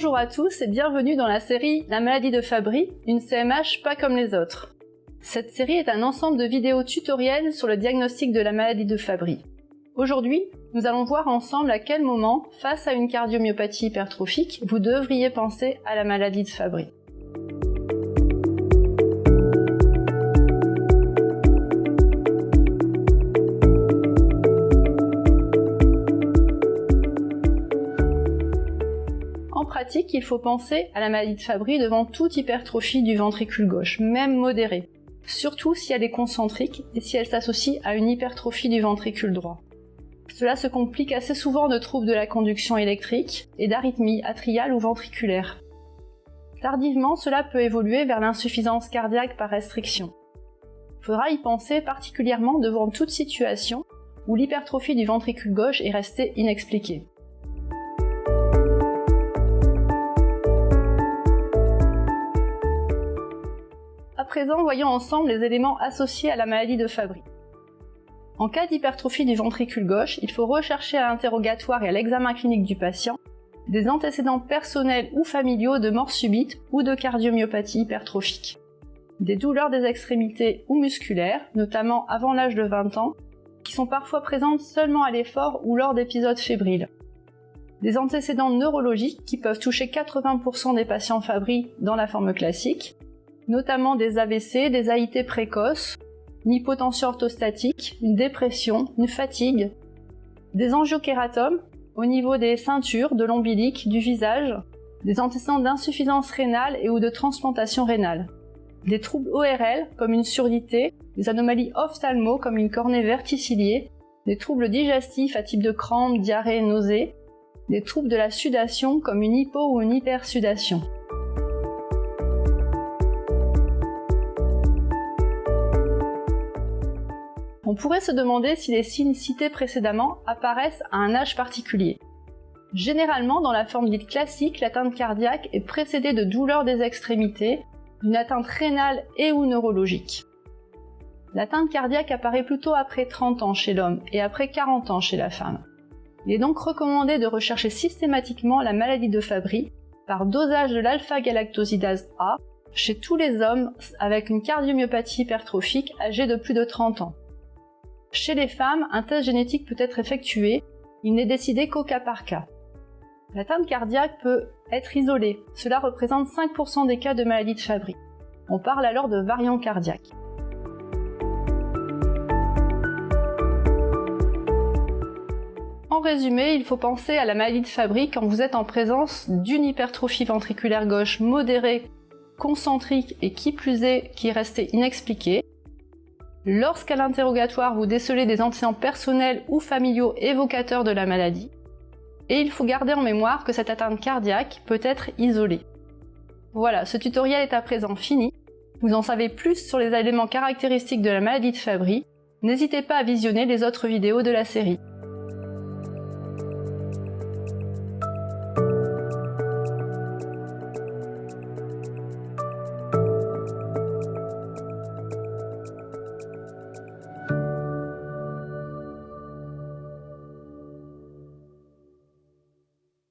Bonjour à tous et bienvenue dans la série La maladie de Fabry, une CMH pas comme les autres. Cette série est un ensemble de vidéos tutoriels sur le diagnostic de la maladie de Fabry. Aujourd'hui, nous allons voir ensemble à quel moment, face à une cardiomyopathie hypertrophique, vous devriez penser à la maladie de Fabry. En pratique, il faut penser à la maladie de Fabry devant toute hypertrophie du ventricule gauche, même modérée, surtout si elle est concentrique et si elle s'associe à une hypertrophie du ventricule droit. Cela se complique assez souvent de troubles de la conduction électrique et d'arythmies atriales ou ventriculaires. Tardivement, cela peut évoluer vers l'insuffisance cardiaque par restriction. Il faudra y penser particulièrement devant toute situation où l'hypertrophie du ventricule gauche est restée inexpliquée. À présent, voyons ensemble les éléments associés à la maladie de Fabry. En cas d'hypertrophie du ventricule gauche, il faut rechercher à l'interrogatoire et à l'examen clinique du patient des antécédents personnels ou familiaux de mort subite ou de cardiomyopathie hypertrophique, des douleurs des extrémités ou musculaires, notamment avant l'âge de 20 ans, qui sont parfois présentes seulement à l'effort ou lors d'épisodes fébriles, des antécédents neurologiques qui peuvent toucher 80% des patients Fabry dans la forme classique, notamment des AVC, des AIT précoces, une hypotension orthostatique, une dépression, une fatigue, des angiochératomes au niveau des ceintures, de l'ombilic, du visage, des antécédents d'insuffisance rénale et ou de transplantation rénale, des troubles ORL comme une surdité, des anomalies ophtalmo comme une cornée verticillée, des troubles digestifs à type de crampes, diarrhée, nausées, des troubles de la sudation comme une hypo ou une hypersudation. On pourrait se demander si les signes cités précédemment apparaissent à un âge particulier. Généralement, dans la forme dite classique, l'atteinte cardiaque est précédée de douleurs des extrémités, d'une atteinte rénale et ou neurologique. L'atteinte cardiaque apparaît plutôt après 30 ans chez l'homme et après 40 ans chez la femme. Il est donc recommandé de rechercher systématiquement la maladie de Fabry par dosage de l'alpha-galactosidase A chez tous les hommes avec une cardiomyopathie hypertrophique âgés de plus de 30 ans. Chez les femmes, un test génétique peut être effectué, il n'est décidé qu'au cas par cas. L'atteinte cardiaque peut être isolée, cela représente 5% des cas de maladie de Fabry. On parle alors de variant cardiaque. En résumé, il faut penser à la maladie de Fabry quand vous êtes en présence d'une hypertrophie ventriculaire gauche modérée, concentrique et qui plus est, qui est restée inexpliquée. Lorsqu'à l'interrogatoire vous décelez des antécédents personnels ou familiaux évocateurs de la maladie, et il faut garder en mémoire que cette atteinte cardiaque peut être isolée. Voilà, ce tutoriel est à présent fini. Vous en savez plus sur les éléments caractéristiques de la maladie de Fabry. N'hésitez pas à visionner les autres vidéos de la série.